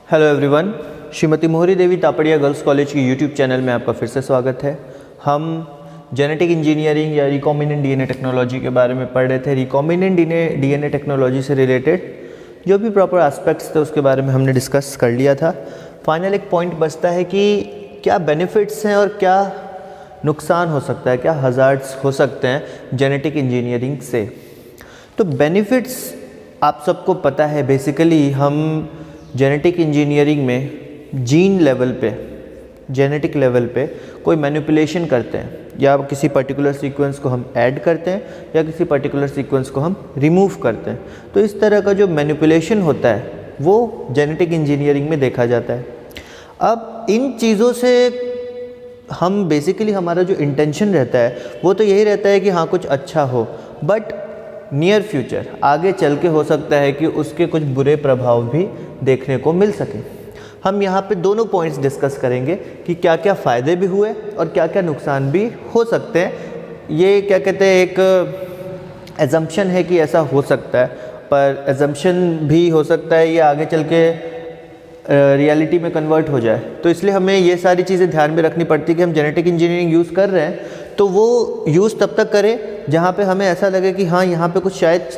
Hello everyone, Shrimati मोहरी देवी Tapadia girls college की YouTube channel में आपका फिर से स्वागत है। हम जेनेटिक इंजीनियरिंग या रिकॉम्बिनेंट डीएनए टेक्नोलॉजी के बारे में पढ़ रहे थे। रिकॉम्बिनेंट डीएनए टेक्नोलॉजी से रिलेटेड जो भी प्रॉपर एस्पेक्ट्स थे उसके बारे में हमने डिस्कस कर लिया था। फाइनल एक पॉइंट बचता है कि क्या बेनिफिट्स हैं और क्या नुकसान हो सकता है, क्या हज़ार्ड्स हो सकते हैं जेनेटिक इंजीनियरिंग से। तो बेनिफिट्स आप सबको पता है, बेसिकली हम जेनेटिक इंजीनियरिंग में जीन लेवल पे, जेनेटिक लेवल पे कोई मैनिपुलेशन करते हैं, या किसी पर्टिकुलर सीक्वेंस को हम ऐड करते हैं या किसी पर्टिकुलर सीक्वेंस को हम रिमूव करते हैं। तो इस तरह का जो मैनिपुलेशन होता है वो जेनेटिक इंजीनियरिंग में देखा जाता है। अब इन चीज़ों से हम बेसिकली हमारा जो इंटेंशन रहता है वो तो यही रहता है कि हाँ कुछ अच्छा हो, बट नियर फ्यूचर आगे चल के हो सकता है कि उसके कुछ बुरे प्रभाव भी देखने को मिल सके। हम यहाँ पे दोनों पॉइंट्स डिस्कस करेंगे कि क्या क्या फ़ायदे भी हुए और क्या क्या नुकसान भी हो सकते हैं। ये क्या कहते हैं, एक एजम्पशन है कि ऐसा हो सकता है, पर एजम्पशन भी हो सकता है ये आगे चल के रियलिटी में कन्वर्ट हो जाए। तो इसलिए हमें ये सारी चीज़ें ध्यान में रखनी पड़ती है कि हम जेनेटिक इंजीनियरिंग यूज़ कर रहे हैं तो वो यूज़ तब तक करें जहाँ पे हमें ऐसा लगे कि हाँ यहाँ पे कुछ शायद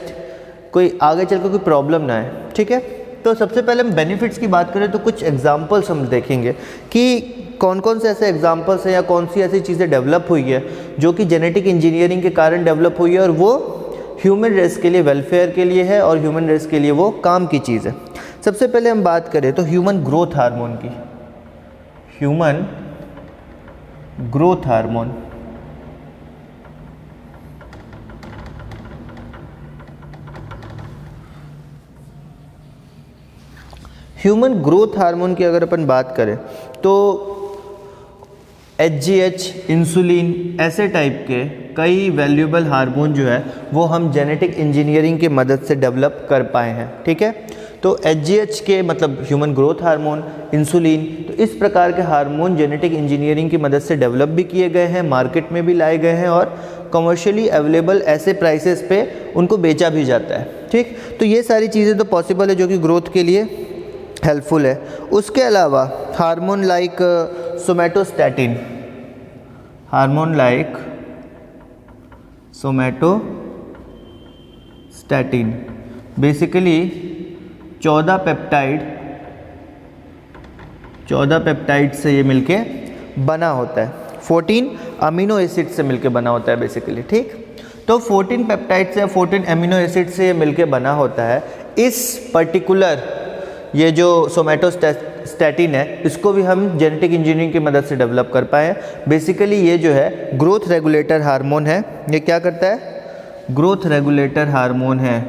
कोई आगे चल के कोई प्रॉब्लम ना आए। ठीक है, तो सबसे पहले हम बेनिफिट्स की बात करें तो कुछ एग्जांपल्स हम देखेंगे कि कौन कौन से ऐसे एग्जांपल्स हैं या कौन सी ऐसी चीज़ें डेवलप हुई है जो कि जेनेटिक इंजीनियरिंग के कारण डेवलप हुई है और वो ह्यूमन रेस के लिए, वेलफेयर के लिए है और ह्यूमन रेस के लिए वो काम की चीज़ है। सबसे पहले हम बात करें तो ह्यूमन ग्रोथ हार्मोन की। Human growth hormone human growth hormone की अगर अपन बात करें तो HGH, इंसुलिन, ऐसे टाइप के कई वैल्यूएबल हार्मोन जो है वो हम जेनेटिक इंजीनियरिंग की मदद से डेवलप कर पाए हैं। ठीक है, तो HGH के मतलब ह्यूमन ग्रोथ हार्मोन, इंसुलिन, तो इस प्रकार के हार्मोन जेनेटिक इंजीनियरिंग की मदद से डेवलप भी किए गए हैं, मार्केट में भी लाए गए हैं और कमर्शियली अवेलेबल ऐसे प्राइसेस पे उनको बेचा भी जाता है। ठीक, तो ये सारी चीज़ें तो पॉसिबल है जो कि ग्रोथ के लिए हेल्पफुल है। उसके अलावा hormone like somatostatin, hormone like somatostatin basically 14 peptide से ये मिलके बना होता है, 14 अमीनो एसिड से मिलके बना होता है बेसिकली। ठीक, तो 14 पेप्टाइड से, 14 अमीनो एसिड से ये मिलके बना होता है। इस पर्टिकुलर ये जो सोमैटोस्टैटिन है इसको भी हम जेनेटिक इंजीनियरिंग की मदद से डेवलप कर पाए हैं। बेसिकली ये जो है ग्रोथ रेगुलेटर हार्मोन है। ये क्या करता है? ग्रोथ रेगुलेटर हार्मोन है।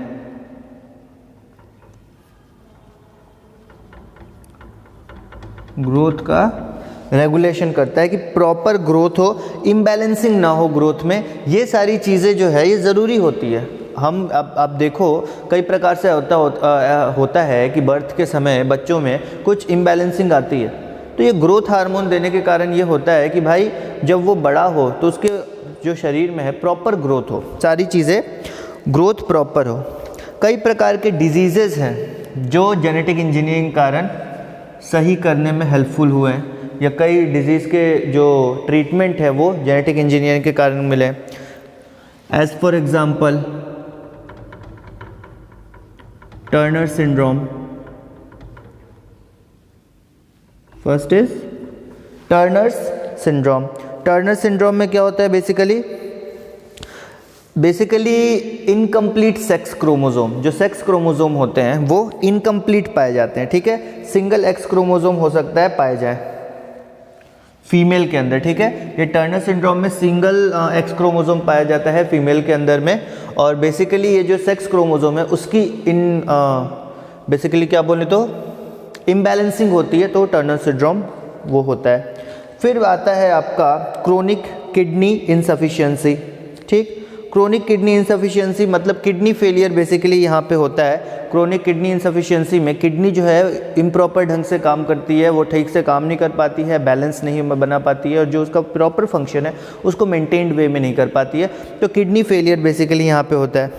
ग्रोथ का रेगुलेशन करता है कि प्रॉपर ग्रोथ हो, इम्बैलेंसिंग ना हो ग्रोथ में। ये सारी चीज़ें जो है ये ज़रूरी होती है। हम अब देखो कई प्रकार से होता है कि बर्थ के समय बच्चों में कुछ इम्बैलेंसिंग आती है, तो ये ग्रोथ हार्मोन देने के कारण ये होता है कि भाई जब वो बड़ा हो तो उसके जो शरीर में है प्रॉपर ग्रोथ हो, सारी चीज़ें ग्रोथ प्रॉपर हो। कई प्रकार के डिजीज़ेज़ हैं जो जेनेटिक इंजीनियरिंग कारण सही करने में हेल्पफुल हुए हैं, या कई डिजीज़ के जो ट्रीटमेंट है वो जेनेटिक इंजीनियरिंग के कारण मिले। As for example Turner syndrome. First is Turner's syndrome. Turner syndrome में क्या होता है? बेसिकली इनकम्प्लीट सेक्स क्रोमोसोम, जो सेक्स क्रोमोसोम होते हैं वो इनकम्प्लीट पाए जाते हैं। ठीक है, सिंगल एक्स क्रोमोसोम हो सकता है पाए जाए फीमेल के अंदर। ठीक है, ये टर्नर सिंड्रोम में सिंगल एक्स क्रोमोसोम पाया जाता है फीमेल के अंदर में, और बेसिकली ये जो सेक्स क्रोमोसोम है उसकी बेसिकली क्या बोले तो इम्बैलेंसिंग होती है, तो टर्नर सिंड्रोम वो होता है। फिर आता है आपका क्रोनिक किडनी इनसफिशिएंसी। ठीक, क्रोनिक किडनी इनसफिशिएंसी मतलब किडनी फेलियर बेसिकली यहाँ पे होता है। क्रोनिक किडनी इनसफिशिएंसी में किडनी जो है इम्प्रॉपर ढंग से काम करती है, वो ठीक से काम नहीं कर पाती है, बैलेंस नहीं बना पाती है, और जो उसका प्रॉपर फंक्शन है उसको मेंटेन्ड वे में नहीं कर पाती है, तो किडनी फेलियर बेसिकली यहाँ पे होता है।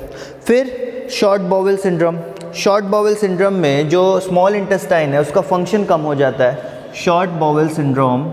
फिर short bowel syndrome. Short bowel syndrome में जो स्मॉल इंटेस्टाइन है उसका फंक्शन कम हो जाता है। शॉर्ट बाउल सिंड्रोम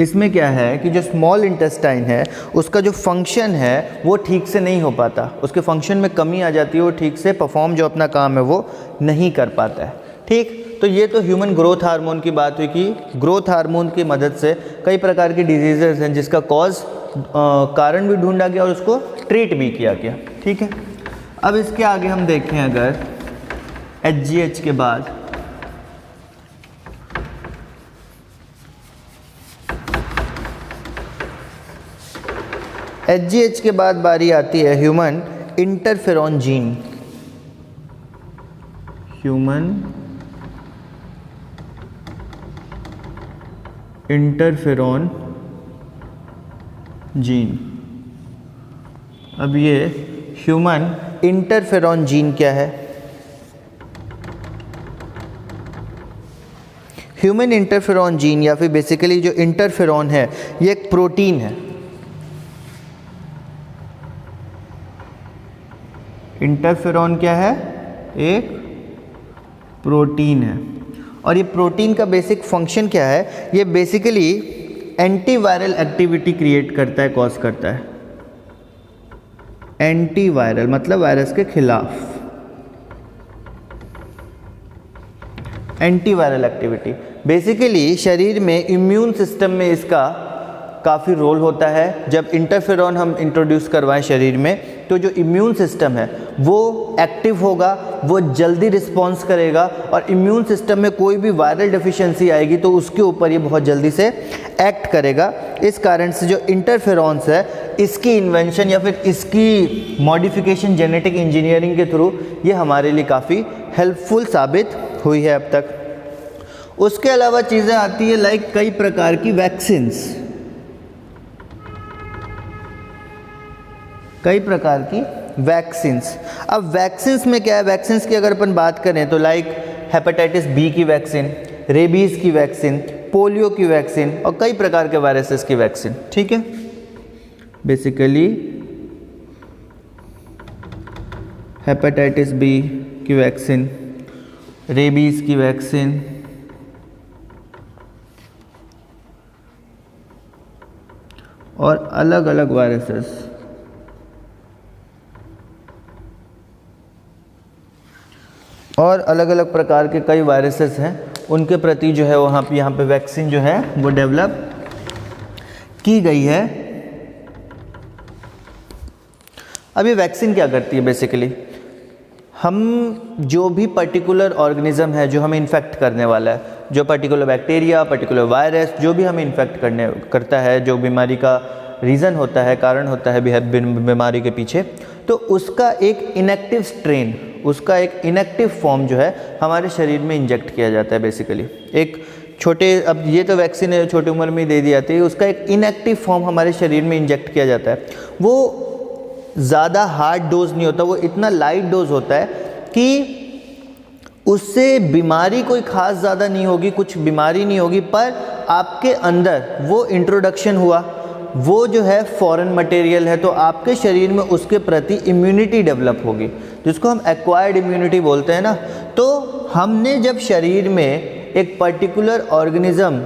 इसमें क्या है कि जो स्मॉल इंटेस्टाइन है उसका जो फंक्शन है वो ठीक से नहीं हो पाता, उसके फंक्शन में कमी आ जाती है, वो ठीक से परफॉर्म जो अपना काम है वो नहीं कर पाता है। ठीक, तो ये तो ह्यूमन ग्रोथ हार्मोन की बात हुई कि ग्रोथ हार्मोन की मदद से कई प्रकार की डिजीजेस हैं जिसका कारण भी ढूंढा गया और उसको ट्रीट भी किया गया। ठीक है, अब इसके आगे हम देखें अगर HGH के बाद HGH के बाद बारी आती है human interferon gene. Human interferon gene. अब ये ह्यूमन इंटरफेरॉन जीन क्या है? ह्यूमन इंटरफेरॉन जीन या फिर बेसिकली जो इंटरफेरॉन है ये एक प्रोटीन है। इंटरफेरॉन क्या है? एक प्रोटीन है। और ये प्रोटीन का बेसिक फंक्शन क्या है? ये बेसिकली एंटीवायरल एक्टिविटी क्रिएट करता है, कॉज करता है। एंटीवायरल मतलब वायरस के खिलाफ एंटीवायरल एक्टिविटी। बेसिकली शरीर में इम्यून सिस्टम में इसका काफ़ी रोल होता है। जब इंटरफेरॉन हम इंट्रोड्यूस करवाएं शरीर में तो जो इम्यून सिस्टम है वो एक्टिव होगा, वो जल्दी रिस्पॉन्स करेगा और इम्यून सिस्टम में कोई भी वायरल डेफिशिएंसी आएगी तो उसके ऊपर ये बहुत जल्दी से एक्ट करेगा। इस कारण से जो इंटरफेरॉन्स है इसकी इन्वेंशन या फिर इसकी मॉडिफिकेशन जेनेटिक इंजीनियरिंग के थ्रू ये हमारे लिए काफ़ी हेल्पफुल साबित हुई है अब तक। उसके अलावा चीज़ें आती है लाइक कई प्रकार की वैक्सीन्स, कई प्रकार की वैक्सीन्स। अब वैक्सीन्स में क्या है? वैक्सीन्स की अगर अपन बात करें तो लाइक हेपेटाइटिस बी की वैक्सीन, रेबीज़ की वैक्सीन, पोलियो की वैक्सीन और कई प्रकार के वायरसेस की वैक्सीन। ठीक है, बेसिकली हेपेटाइटिस बी की वैक्सीन, रेबीज़ की वैक्सीन और अलग अलग वायरसेस और अलग अलग प्रकार के कई वायरसेस हैं, उनके प्रति जो है यहाँ पे वैक्सीन जो है वो डेवलप की गई है। अब ये वैक्सीन क्या करती है? बेसिकली हम जो भी पर्टिकुलर ऑर्गेनिज्म है जो हमें इन्फेक्ट करने वाला है, जो पर्टिकुलर बैक्टीरिया, पर्टिकुलर वायरस जो भी हमें इन्फेक्ट करता है, जो बीमारी का रीज़न होता है, कारण होता है बीमारी के पीछे, तो उसका एक इनएक्टिव स्ट्रेन, उसका एक इनएक्टिव फॉर्म जो है हमारे शरीर में इंजेक्ट किया जाता है। बेसिकली एक छोटे, अब ये तो वैक्सीन है छोटी उम्र में ही दे दी जाती है, उसका एक इनएक्टिव फॉर्म हमारे शरीर में इंजेक्ट किया जाता है। वो ज़्यादा हार्ड डोज नहीं होता, वो इतना लाइट डोज होता है कि उससे बीमारी कोई ख़ास ज़्यादा नहीं होगी, कुछ बीमारी नहीं होगी, पर आपके अंदर वो इंट्रोडक्शन हुआ, वो जो है फॉरेन मटेरियल है, तो आपके शरीर में उसके प्रति इम्यूनिटी डेवलप होगी, जिसको हम एक्वायर्ड इम्यूनिटी बोलते हैं ना। तो हमने जब शरीर में एक पर्टिकुलर ऑर्गेनिज्म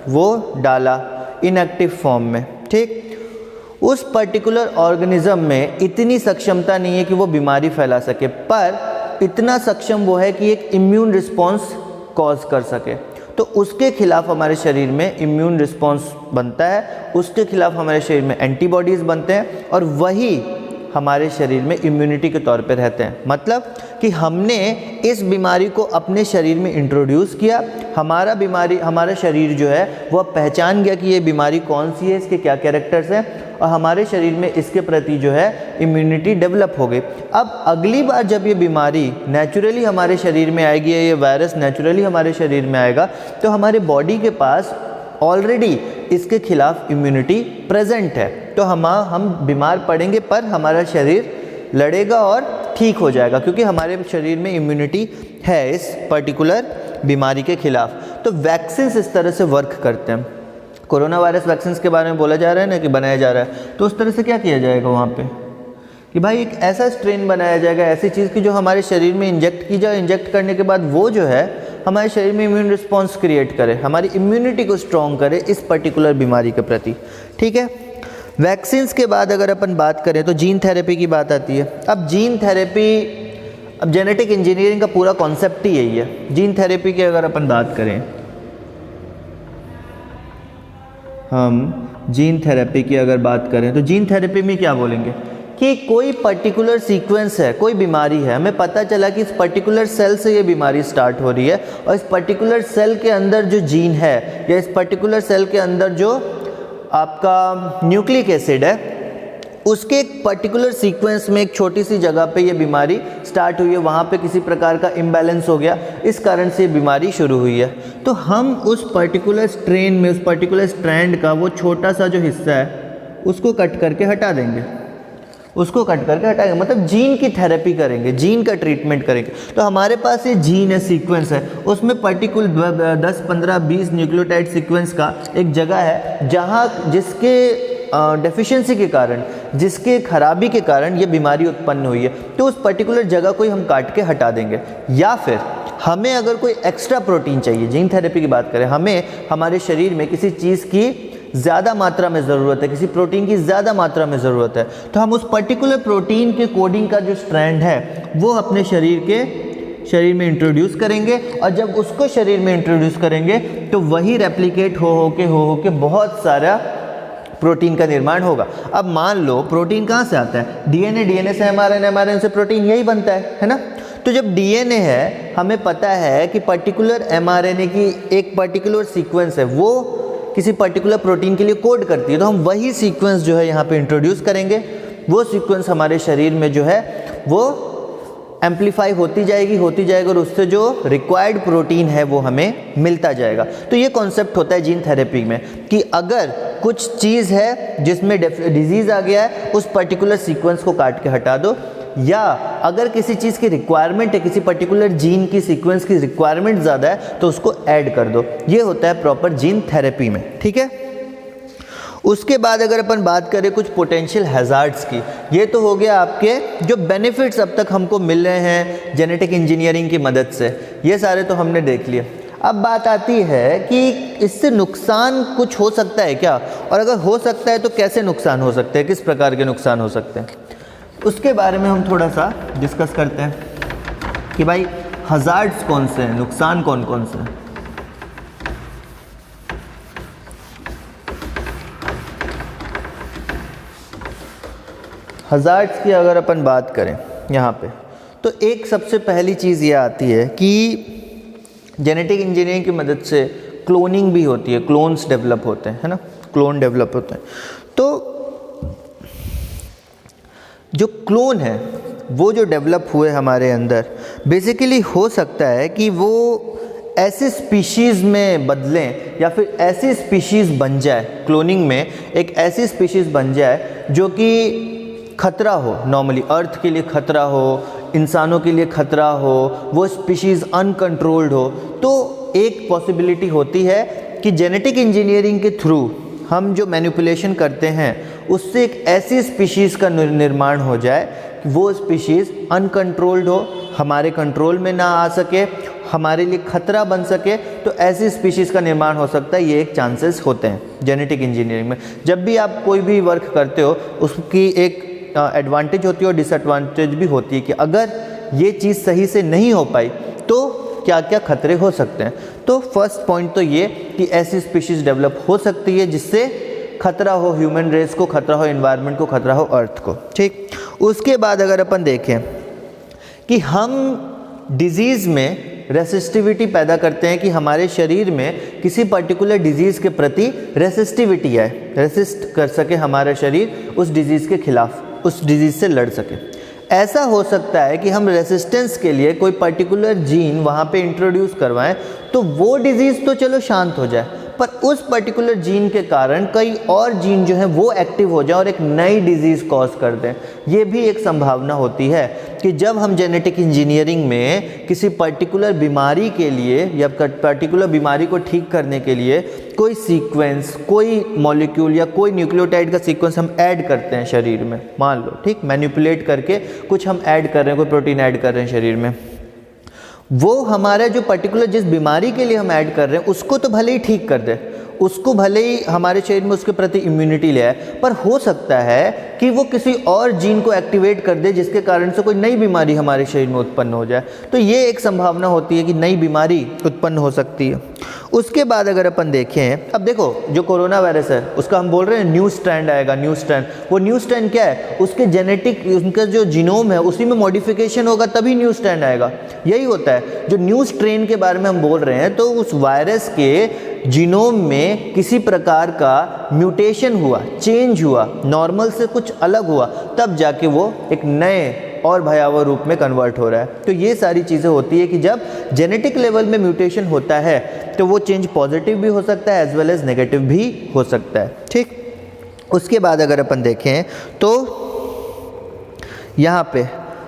वो डाला इनएक्टिव फॉर्म में, ठीक, उस पर्टिकुलर ऑर्गेनिज्म में इतनी सक्षमता नहीं है कि वो बीमारी फैला सके, पर इतना सक्षम वो है कि एक इम्यून रिस्पॉन्स कॉज कर सके। तो उसके खिलाफ हमारे शरीर में इम्यून रिस्पॉन्स बनता है, उसके खिलाफ हमारे शरीर में एंटीबॉडीज़ बनते हैं और वही हमारे शरीर में इम्यूनिटी के तौर पे रहते हैं। मतलब कि हमने इस बीमारी को अपने शरीर में इंट्रोड्यूस किया, हमारा शरीर जो है वो पहचान गया कि ये बीमारी कौन सी है, इसके क्या कैरेक्टर्स हैं, और हमारे शरीर में इसके प्रति जो है इम्यूनिटी डेवलप हो गई। अब अगली बार जब ये बीमारी नेचुरली हमारे शरीर में आएगी, ये वायरस नेचुरली हमारे शरीर में आएगा, तो हमारे बॉडी के पास ऑलरेडी इसके खिलाफ इम्यूनिटी प्रेजेंट है। तो हम बीमार पड़ेंगे पर हमारा शरीर लड़ेगा और ठीक हो जाएगा, क्योंकि हमारे शरीर में इम्यूनिटी है इस पर्टिकुलर बीमारी के खिलाफ। तो वैक्सीन्स इस तरह से वर्क करते हैं। कोरोना वायरस वैक्सीन के बारे में बोला जा रहा है ना कि बनाया जा रहा है, तो उस तरह से क्या किया जाएगा वहाँ पे कि भाई एक ऐसा स्ट्रेन बनाया जाएगा, ऐसी चीज़ की जो हमारे शरीर में इंजेक्ट की जाए, इंजेक्ट करने के बाद वो जो है हमारे शरीर में इम्यून रिस्पॉन्स क्रिएट करे, हमारी इम्यूनिटी को स्ट्रॉन्ग करे इस पर्टिकुलर बीमारी के प्रति। ठीक है, वैक्सीन्स के बाद अगर अपन बात करें तो जीन थेरेपी की बात आती है। अब जीन थेरेपी, अब जेनेटिक इंजीनियरिंग का पूरा कॉन्सेप्ट ही यही है। जीन थेरेपी की अगर अपन बात करें, हम जीन थेरेपी की अगर बात करें तो जीन थेरेपी में क्या बोलेंगे कि कोई पर्टिकुलर सीक्वेंस है, कोई बीमारी है, हमें पता चला कि इस पर्टिकुलर सेल से ये बीमारी स्टार्ट हो रही है और इस पर्टिकुलर सेल के अंदर जो जीन है या इस पर्टिकुलर सेल के अंदर जो आपका न्यूक्लिक एसिड है उसके एक पर्टिकुलर सीक्वेंस में एक छोटी सी जगह पे ये बीमारी स्टार्ट हुई है, वहाँ पे किसी प्रकार का इम्बैलेंस हो गया, इस कारण से ये बीमारी शुरू हुई है। तो हम उस पर्टिकुलर स्ट्रेन में, उस पर्टिकुलर स्ट्रैंड का वो छोटा सा जो हिस्सा है उसको कट करके हटा देंगे, उसको कट करके हटाएंगे, मतलब जीन की थेरेपी करेंगे, जीन का ट्रीटमेंट करेंगे। तो हमारे पास ये जीन है, सीक्वेंस है, उसमें पर्टिकुलर 10, 15, 20 न्यूक्लियोटाइड सीक्वेंस का एक जगह है जहाँ जिसके डेफिशिएंसी के कारण, जिसके खराबी के कारण ये बीमारी उत्पन्न हुई है, तो उस पर्टिकुलर जगह को ही हम काट के हटा देंगे। या फिर हमें अगर कोई एक्स्ट्रा प्रोटीन चाहिए, जीन थेरेपी की बात करें, हमें हमारे शरीर में किसी चीज़ की ज़्यादा मात्रा में ज़रूरत है, किसी प्रोटीन की ज़्यादा मात्रा में ज़रूरत है, तो हम उस पर्टिकुलर प्रोटीन के कोडिंग का जो स्ट्रैंड है वो अपने शरीर में इंट्रोड्यूस करेंगे, और जब उसको शरीर में इंट्रोड्यूस करेंगे तो वही रेप्लिकेट हो के बहुत सारा प्रोटीन का निर्माण होगा। अब मान लो प्रोटीन कहाँ से आता है, डीएनए से एमआरएनए से प्रोटीन यही बनता है ना। तो जब डीएनए है, हमें पता है कि पर्टिकुलर एमआरएनए की एक पर्टिकुलर सीक्वेंस है, वो किसी पर्टिकुलर प्रोटीन के लिए कोड करती है, तो हम वही सीक्वेंस जो है यहाँ पे इंट्रोड्यूस करेंगे। वो सीक्वेंस हमारे शरीर में जो है वो एम्पलीफाई होती जाएगी और उससे जो रिक्वायर्ड प्रोटीन है वो हमें मिलता जाएगा। तो ये कॉन्सेप्ट होता है जीन थेरेपी में कि अगर कुछ चीज़ है जिसमें डिजीज़ आ गया है, उस पर्टिकुलर सीक्वेंस को काट के हटा दो, या अगर किसी चीज़ की रिक्वायरमेंट है, किसी पर्टिकुलर जीन की सीक्वेंस की रिक्वायरमेंट ज़्यादा है तो उसको ऐड कर दो। ये होता है प्रॉपर जीन थेरेपी में। ठीक है, उसके बाद अगर अपन बात करें कुछ पोटेंशियल हैज़ार्ड्स की, ये तो हो गया आपके जो बेनिफिट्स अब तक हमको मिल रहे हैं जेनेटिक इंजीनियरिंग की मदद से, ये सारे तो हमने देख लिए। अब बात आती है कि इससे नुकसान कुछ हो सकता है क्या, और अगर हो सकता है तो कैसे नुकसान हो सकते हैं, किस प्रकार के नुकसान हो सकते हैं, उसके बारे में हम थोड़ा सा डिस्कस करते हैं कि भाई हज़ार्ड्स कौन से हैं, नुकसान कौन कौन से हैं। हज़ार्ड्स की अगर अपन बात करें यहाँ पे, तो एक सबसे पहली चीज़ ये आती है कि जेनेटिक इंजीनियरिंग की मदद से क्लोनिंग भी होती है, क्लोन्स डेवलप होते हैं, है ना, क्लोन डेवलप होते हैं। तो जो क्लोन है वो जो डेवलप हुए हमारे अंदर, बेसिकली हो सकता है कि वो ऐसे स्पीशीज़ में बदलें या फिर ऐसी स्पीशीज़ बन जाए, क्लोनिंग में एक ऐसी स्पीशीज़ बन जाए जो कि खतरा हो, नॉर्मली अर्थ के लिए खतरा हो, इंसानों के लिए खतरा हो, वो स्पीशीज़ अनकंट्रोल्ड हो। तो एक पॉसिबिलिटी होती है कि जेनेटिक इंजीनियरिंग के थ्रू हम जो मैनिपुलेशन करते हैं उससे एक ऐसी स्पीशीज़ का निर्माण हो जाए कि वो स्पीशीज़ अनकंट्रोल्ड हो, हमारे कंट्रोल में ना आ सके, हमारे लिए खतरा बन सके। तो ऐसी स्पीशीज़ का निर्माण हो सकता है, ये एक चांसेस होते हैं जेनेटिक इंजीनियरिंग में। जब भी आप कोई भी वर्क करते हो उसकी एक एडवांटेज होती है और डिसएडवांटेज भी होती है कि अगर ये चीज़ सही से नहीं हो पाई तो क्या क्या खतरे हो सकते हैं। तो फर्स्ट पॉइंट तो ये कि ऐसी स्पीशीज़ डेवलप हो सकती है जिससे खतरा हो ह्यूमन रेस को, खतरा हो एनवायरनमेंट को, खतरा हो अर्थ को। ठीक, उसके बाद अगर अपन देखें कि हम डिजीज़ में रेसिस्टिविटी पैदा करते हैं कि हमारे शरीर में किसी पर्टिकुलर डिजीज़ के प्रति रेसिस्टिविटी है, रेसिस्ट कर सके हमारा शरीर उस डिजीज़ के खिलाफ, उस डिजीज़ से लड़ सके। ऐसा हो सकता है कि हम रेसिस्टेंस के लिए कोई पर्टिकुलर जीन वहाँ पे इंट्रोड्यूस करवाएं तो वो डिजीज़ तो चलो शांत हो जाए, पर उस पर्टिकुलर जीन के कारण कई और जीन जो हैं वो एक्टिव हो जाएं और एक नई डिजीज़ कॉज कर दें। ये भी एक संभावना होती है कि जब हम जेनेटिक इंजीनियरिंग में किसी पर्टिकुलर बीमारी के लिए या पर्टिकुलर बीमारी को ठीक करने के लिए कोई सीक्वेंस, कोई मॉलिक्यूल या कोई न्यूक्लियोटाइड का सीक्वेंस हम ऐड करते हैं शरीर में, मान लो, ठीक, मैनिपुलेट करके कुछ हम ऐड कर रहे हैं, कोई प्रोटीन ऐड कर रहे हैं शरीर में, वो हमारा जो पर्टिकुलर जिस बीमारी के लिए हम ऐड कर रहे हैं उसको तो भले ही ठीक कर दे, उसको भले ही हमारे शरीर में उसके प्रति इम्यूनिटी ले आए, पर हो सकता है कि वो किसी और जीन को एक्टिवेट कर दे जिसके कारण से कोई नई बीमारी हमारे शरीर में उत्पन्न हो जाए। तो ये एक संभावना होती है कि नई बीमारी उत्पन्न हो सकती है। उसके बाद अगर अपन देखें, अब देखो जो कोरोना वायरस है उसका हम बोल रहे हैं न्यू स्ट्रैंड आएगा, न्यू स्ट्रैंड, वो न्यू स्ट्रैंड क्या है, उसके जेनेटिक, उनका जो जीनोम है उसी में मॉडिफिकेशन होगा तभी न्यू स्ट्रैंड आएगा। यही होता है जो न्यू स्ट्रेन के बारे में हम बोल रहे हैं, तो उस वायरस के जीनोम में किसी प्रकार का म्यूटेशन हुआ, चेंज हुआ, नॉर्मल से कुछ अलग हुआ, तब जाके वो एक नए और भयावह रूप में कन्वर्ट हो रहा है। तो ये सारी चीज़ें होती है कि जब जेनेटिक लेवल में म्यूटेशन होता है तो वो चेंज पॉजिटिव भी हो सकता है एज वेल एज नेगेटिव भी हो सकता है, ठीक। उसके बाद अगर अपन देखें तो यहाँ पे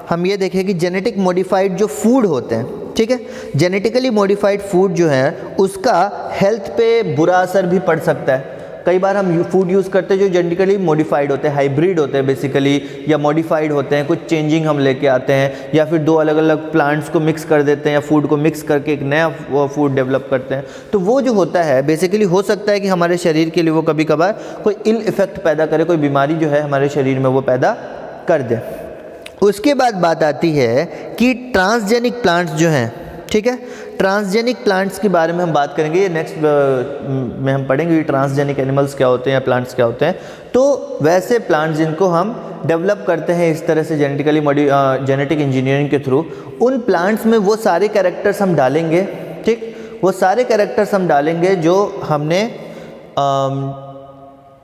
हम ये देखें कि जेनेटिक मॉडिफाइड जो फूड होते हैं, ठीक है, जेनेटिकली मॉडिफाइड फूड जो है उसका हेल्थ पे बुरा असर भी पड़ सकता है। कई बार हम फूड यूज़ करते हैं जो जेनेटिकली मॉडिफाइड होते हैं, हाइब्रिड होते हैं बेसिकली, या मॉडिफाइड होते हैं, कुछ चेंजिंग हम लेके आते हैं, या फिर दो अलग अलग प्लांट्स को मिक्स कर देते हैं या फूड को मिक्स करके एक नया फूड डेवलप करते हैं। तो वो जो होता है बेसिकली हो सकता है कि हमारे शरीर के लिए वो कभी कभार कोई इल इफ़ेक्ट पैदा करे, कोई बीमारी जो है हमारे शरीर में वो पैदा कर दे। उसके बाद बात आती है कि ट्रांसजेनिक प्लांट्स जो हैं, ठीक है, ट्रांसजेनिक प्लांट्स के बारे में हम बात करेंगे, ये नेक्स्ट में हम पढ़ेंगे ट्रांसजेनिक एनिमल्स क्या होते हैं या प्लांट्स क्या होते हैं। तो वैसे प्लांट्स जिनको हम डेवलप करते हैं इस तरह से जेनेटिकली जेनेटिक इंजीनियरिंग के थ्रू, उन प्लांट्स में वो सारे कैरेक्टर्स हम डालेंगे, ठीक, वो सारे कैरेक्टर्स हम डालेंगे जो हमने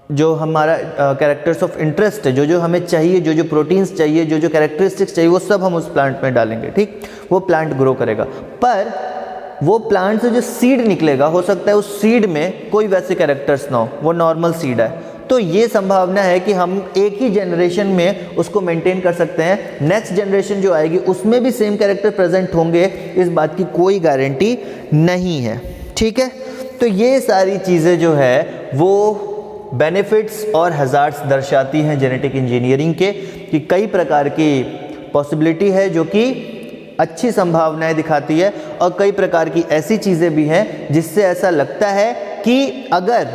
जो हमारा कैरेक्टर्स ऑफ इंटरेस्ट है, जो जो हमें चाहिए, जो जो प्रोटीन्स चाहिए, जो जो कैरेक्टरिस्टिक्स चाहिए, वो सब हम उस प्लांट में डालेंगे, ठीक। वो प्लांट ग्रो करेगा, पर वो प्लांट से जो सीड निकलेगा हो सकता है उस सीड में कोई वैसे कैरेक्टर्स ना हो, वो नॉर्मल सीड है। तो ये संभावना है कि हम एक ही जनरेशन में उसको मेंटेन कर सकते हैं, नेक्स्ट जनरेशन जो आएगी उसमें भी सेम कैरेक्टर प्रेजेंट होंगे, इस बात की कोई गारंटी नहीं है, ठीक है। तो ये सारी चीज़ें जो है वो बेनिफिट्स और हज़ार्ड्स दर्शाती हैं जेनेटिक इंजीनियरिंग के, कि कई प्रकार की पॉसिबिलिटी है जो कि अच्छी संभावनाएं दिखाती है, और कई प्रकार की ऐसी चीज़ें भी हैं जिससे ऐसा लगता है कि अगर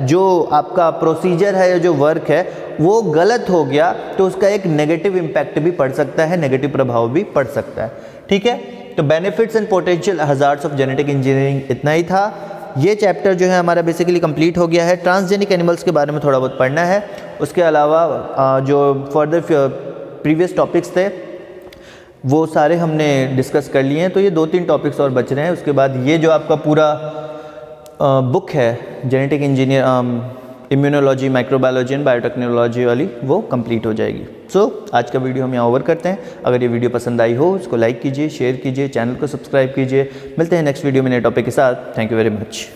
जो आपका प्रोसीजर है या जो वर्क है वो गलत हो गया तो उसका एक नेगेटिव इम्पैक्ट भी पड़ सकता है, नेगेटिव प्रभाव भी पड़ सकता है, ठीक है। तो benefits and potential hazards of genetic engineering इतना ही था। ये चैप्टर जो है हमारा बेसिकली कंप्लीट हो गया है। ट्रांसजेनिक एनिमल्स के बारे में थोड़ा बहुत पढ़ना है, उसके अलावा जो फर्दर प्रीवियस टॉपिक्स थे वो सारे हमने डिस्कस कर लिए हैं। तो ये 2-3 टॉपिक्स और बच रहे हैं। उसके बाद ये जो आपका पूरा बुक है genetic immunology, microbiology and biotechnology वाली, वो कंप्लीट हो जाएगी। सो आज का वीडियो हम यहाँ ओवर करते हैं। अगर ये वीडियो पसंद आई हो उसको लाइक कीजिए, शेयर कीजिए, चैनल को सब्सक्राइब कीजिए। मिलते हैं नेक्स्ट वीडियो में नए टॉपिक के साथ। Thank you very much.